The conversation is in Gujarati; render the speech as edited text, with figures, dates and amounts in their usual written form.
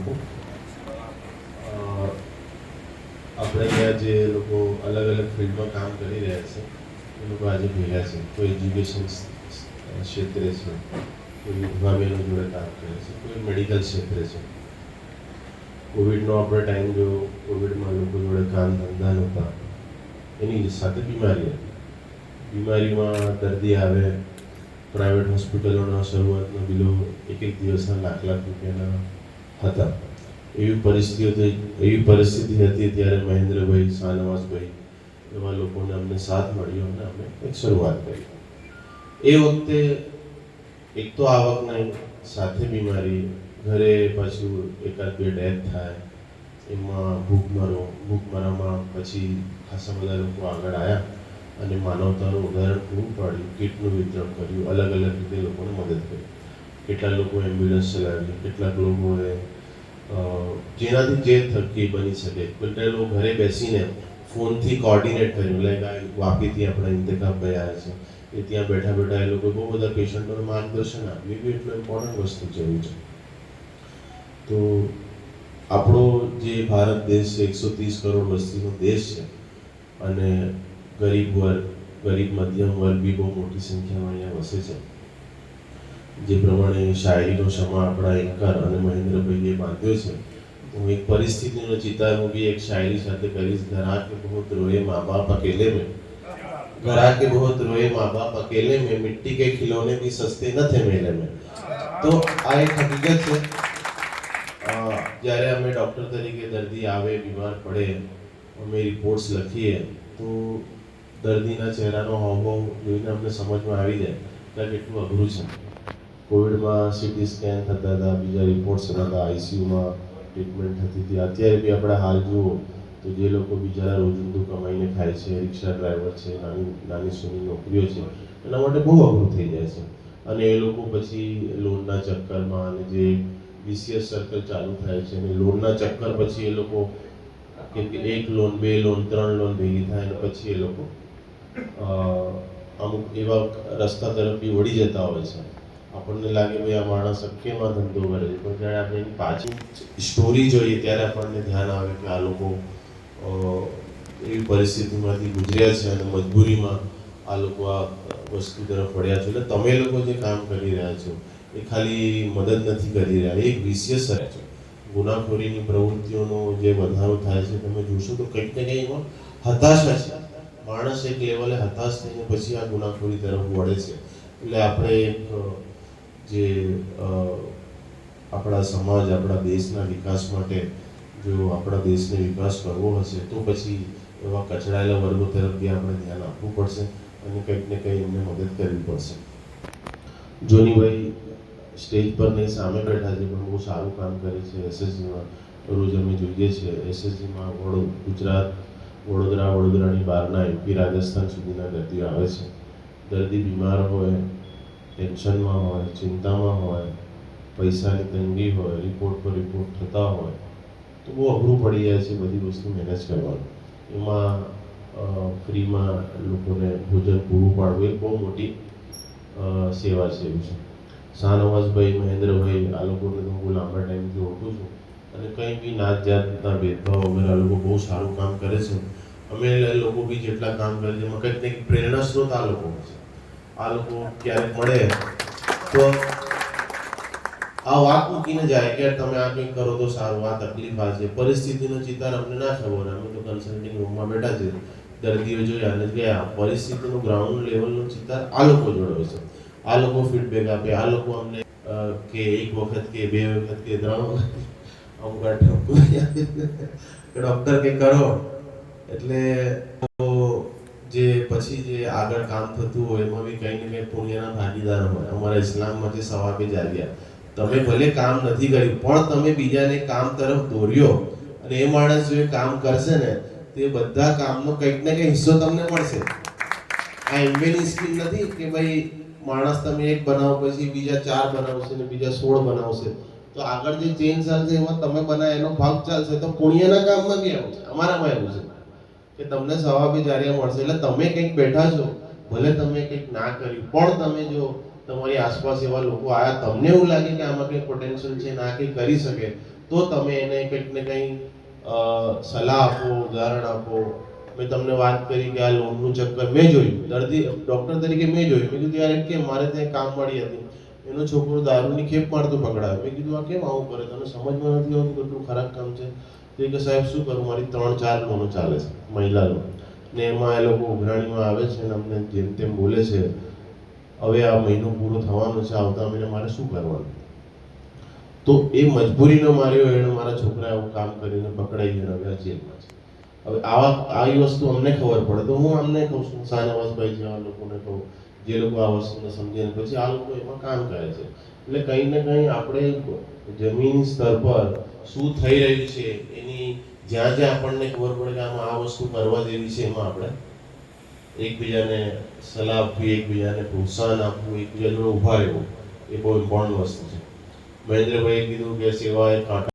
આપું. આપણે ત્યાં જે લોકો અલગ અલગ ફિલ્ડમાં કામ કરી રહ્યા છે એ લોકો આજે ભેગા છે. કોઈ એજ્યુકેશન ક્ષેત્રે છે, કોઈ વિધવા બહેનો જોડે કામ કરે છે, કોઈ મેડિકલ ક્ષેત્રે છે. કોવિડનો આપણે ટાઈમ જોયો, કોવિડમાં લોકો જોડે કામ ધંધા નહોતા, એની સાથે બીમારી હતી. બીમારીમાં દર્દી આવે, પ્રાઇવેટ હોસ્પિટલોના શરૂઆતના બિલો એક દિવસના લાખ રૂપિયાના હતા. એવી પરિસ્થિતિ હતી ત્યારે મહેન્દ્રભાઈ, શાનવાસભાઈ એવા લોકોને અમને સાથ મળ્યો અને અમે એક શરૂઆત કરી. એ વખતે એક તો આવક નહીં, સાથે બીમારી, ઘરે પાછું એકાદ બે ડેથ થાય, એમાં ભૂખમરામાં પછી ખાસા બધા લોકો આગળ આવ્યા અને માનવતાનું ઉદાહરણ પૂરું પાડ્યું, કીટનું વિતરણ કર્યું, અલગ અલગ રીતે લોકોને મદદ કરી. કેટલાક લોકો એમ્બ્યુલન્સ ચલાવી, કેટલાક લોકોએ જેનાથી જે થકી બની શકે, કેટલાક લોકો ઘરે બેસીને ફોનથી કોર્ડિનેટ કર્યું. લાઈક આ વાપીથી આપણા ઇન્તખાબ ભાઈ આવ્યા છે, એ ત્યાં બેઠા બેઠા એ લોકો બહુ બધા પેશન્ટોને માર્ગદર્શન આપ્યું. એ બી એટલું ઇમ્પોર્ટન્ટ વસ્તુ જેવું છે. તો આપણો જે ભારત દેશ છે, 130 કરોડ વસ્તીનો દેશ છે અને ગરીબ વર્ગ, ગરીબ મધ્યમ વર્ગ બી બહુ મોટી સંખ્યામાં અહીંયા વસે છે. જે પ્રમાણે શાયરીનો સમા આપણા એન્કર અને મહેન્દ્રભાઈએ બાંધ્યો છે, હું એક પરિસ્થિતિનો ચિતાર હું બી એક શાયરી સાથે કરીશ. ઘરા કે બહોત રોએ માँ बाप अकेले में, घरा के बहुत रोए माँ बाप अकेले में, मिट्टी के खिलौने भी सस्ते न थे मेले में. તો આ એક હકીકત છે. જ્યારે અમે ડૉક્ટર તરીકે દર્દી આવે, બીમાર પડે, અમે રિપોર્ટ્સ લખીએ તો દર્દીના ચહેરાનો હાવભાવ જોઈને અમને સમજમાં આવી જાય કે કેટલું અઘરું છે. કોવિડમાં સીટી સ્કેન થતા હતા, બીજા રિપોર્ટ્સ થતા હતા, આઈસીયુમાં ટ્રીટમેન્ટ થતી હતી. અત્યારે બી આપણે હાલ જુઓ તો જે લોકો બિચારા રોજિંદુ કમાઈને ખાય છે, રિક્ષા ડ્રાઈવર છે, નાની સૂની નોકરીઓ છે, એના માટે બહુ અઘરું થઈ જાય છે. અને એ લોકો પછી લોનના ચક્કરમાં, અને જે વિશિયસ સર્કલ ચાલુ થાય છે, અને લોનના ચક્કર પછી એ લોકો કેમ કે 1 લોન, 2 લોન, 3 લોન ભેગી થાય અને પછી એ લોકો અમુક એવા રસ્તા તરફ બી વળી જતા હોય છે. આપણને લાગે ભાઈ આ માણસ કેમાં ધંધો કરે છે, પણ જ્યારે આપણે એની પાછી સ્ટોરી જોઈએ ત્યારે આપણને ધ્યાન આવે કે આ લોકો એવી પરિસ્થિતિમાંથી ગુજર્યા છે અને મજબૂરીમાં આ લોકો આ વસ્તુ તરફ વળ્યા છે. એટલે તમે લોકો જે કામ કરી રહ્યા છો એ ખાલી મદદ નથી કરી રહ્યા, એક વિશેષ છે. ગુનાખોરીની પ્રવૃત્તિઓનો જે વધારો થાય છે તમે જોશો તો કંઈક ને કંઈક એમાં હતાશા છે. માણસ એક લેવલે હતાશ થઈને પછી આ ગુનાખોરી તરફ વળે છે. એટલે આપણે એક જે આપણા સમાજ, આપણા દેશના વિકાસ માટે જો આપણા દેશને વિકાસ કરવો હશે તો પછી એવા કચડાયેલા વર્ગો તરફ બી આપણે ધ્યાન આપવું પડશે અને કંઈક ને કંઈ એમને મદદ કરવી પડશે. જોનીભાઈ સ્ટેજ પર નહીં, સામે બેઠા છે, પણ બહુ સારું કામ કરે છે એસએસજીમાં. રોજ અમે જોઈએ છીએ એસએસજીમાં ગુજરાત, વડોદરાની બહારના એમપી, રાજસ્થાન સુધીના દર્દીઓ આવે છે. દર્દી બીમાર હોય, ટેન્શનમાં હોય, ચિંતામાં હોય, પૈસાની તંગી હોય, રિપોર્ટ પર રિપોર્ટ થતા હોય તો બહુ અઘરું પડી જાય છે બધી વસ્તુ મેનેજ કરવાનું. એમાં ફ્રીમાં લોકોને ભોજન પૂરું પાડવું એક બહુ મોટી સેવા છે. એવું છે. શાનવાસભાઈ, મહેન્દ્રભાઈ, આ લોકોને તો હું લાંબા ટાઈમથી ઓળખું છું અને કંઈ બી નાત જાતના ભેદભાવ વગર આ લોકો બહુ સારું કામ કરે છે. અમે લોકો બી જેટલા કામ કરે છે એમાં કંઈક ને કંઈક પ્રેરણા સ્ત્રોત આ લોકો છે. આ લોકો ક્યારેક મળે તો આ વાત મૂકીને જાય કે તમે આ કંઈક કરો તો સારું, આ તકલીફ આ છે. પરિસ્થિતિનો ચિતાર અમને ના ખબર, અમે તો કન્સલ્ટિંગ રૂમમાં બેઠા છે, દર્દીઓ જોયા અને ગયા. પરિસ્થિતિનો ગ્રાઉન્ડ લેવલનો ચિતાર આ લોકો જોડે છે. આ લોકો ફીડબેક આપે, આ લોકો અમને કે 1 વખત કે 2 વખત કે 3 વખત અમુક ડૉક્ટર કે કરો એટલે જે પછી જે આગળ કામ થતું હોય એમાં બી કંઈ ને કંઈ પુણ્યના ભાગીદાર હોય. અમારા ઇસ્લામમાં જે સવાબે જારિયા, તમે ભલે કામ નથી કર્યું પણ તમે બીજાને કામ તરફ દોર્યો અને એ માણસ જો એ કામ કરશે ને તે બધા કામનો કંઈક ને કંઈક હિસ્સો તમને મળશે. આ એમ્બેની સ્કીમ નથી કે ભાઈ માણસ તમે 1 બનાવો પછી બીજા 4 બનાવશે ને બીજા 16 બનાવશે તો આગળ જે ચેન ચાલશે એમાં તમે બનાવે એનો ભાગ ચાલશે. તો પુણ્યના કામમાં બી આવું છે, અમારામાં એવું છે કે તમને સવાબે જારિયા મળશે. એટલે તમે કંઈક બેઠા છો, ભલે તમે કંઈક ના કર્યું પણ તમે જો તમારી આસપાસ એવા લોકો આયા, તમને એવું લાગે કે આમાં કંઈક પોટેન્શિયલ છે, ના કંઈક કરી શકે, તો તો તમે એને કંઈક ને કંઈ સલાહ આપો, ઉદાહરણ આપો. મેં તમને વાત કરી કે આ લોનનું ચક્કર મેં જોયું, દર્દી ડૉક્ટર તરીકે મેં જોયું. મેં કીધું યાર કેમ, મારે ત્યાં કામવાળી હતી, એનો છોકરો દારૂની ખેપ મારતો પકડાયો. મેં કીધું આ કેમ આવું કરે, તને સમજમાં નથી આવતું કેટલું ખરાબ કામ છે. તો કે સાહેબ શું કરું, મારી 3-4 લોનો ચાલે છે, મહિલા લોન, ને એમાં એ લોકો ઉઘરાણીમાં આવે છે ને અમને જેમ તેમ બોલે છે. હવે આ મહિનો પૂરો થવાનો છે, આવતા મહિને મારે શું કરવાનું? તો એ મજબૂરીનો માર્યો એણે મારા છોકરા આવું કામ કરીને પકડાઈ ગયા, હવે જેલમાં છે. હવે આવી વસ્તુ અમને ખબર પડે તો હું અમને કહું છું, શાહનવાઝભાઈ જેવા લોકોને કહું, જે લોકો આ વસ્તુને સમજીને પછી આ લોકો એમાં કામ કરે છે. એટલે કંઈ ને કંઈ આપણે જમીન સ્તર પર શું થઈ રહ્યું છે એની જ્યાં જ્યાં આપણને ખબર પડે કે આમાં આ વસ્તુ કરવા જેવી છે, એમાં આપણે એકબીજાને સલાહ આપવી, એકબીજાને પ્રોત્સાહન આપવું, એકબીજાને ઊભા રહેવું, એ બહુ ઇમ્પોર્ટન્ટ વસ્તુ છે. મહેન્દ્રભાઈએ કીધું કે સેવા એ કાંટા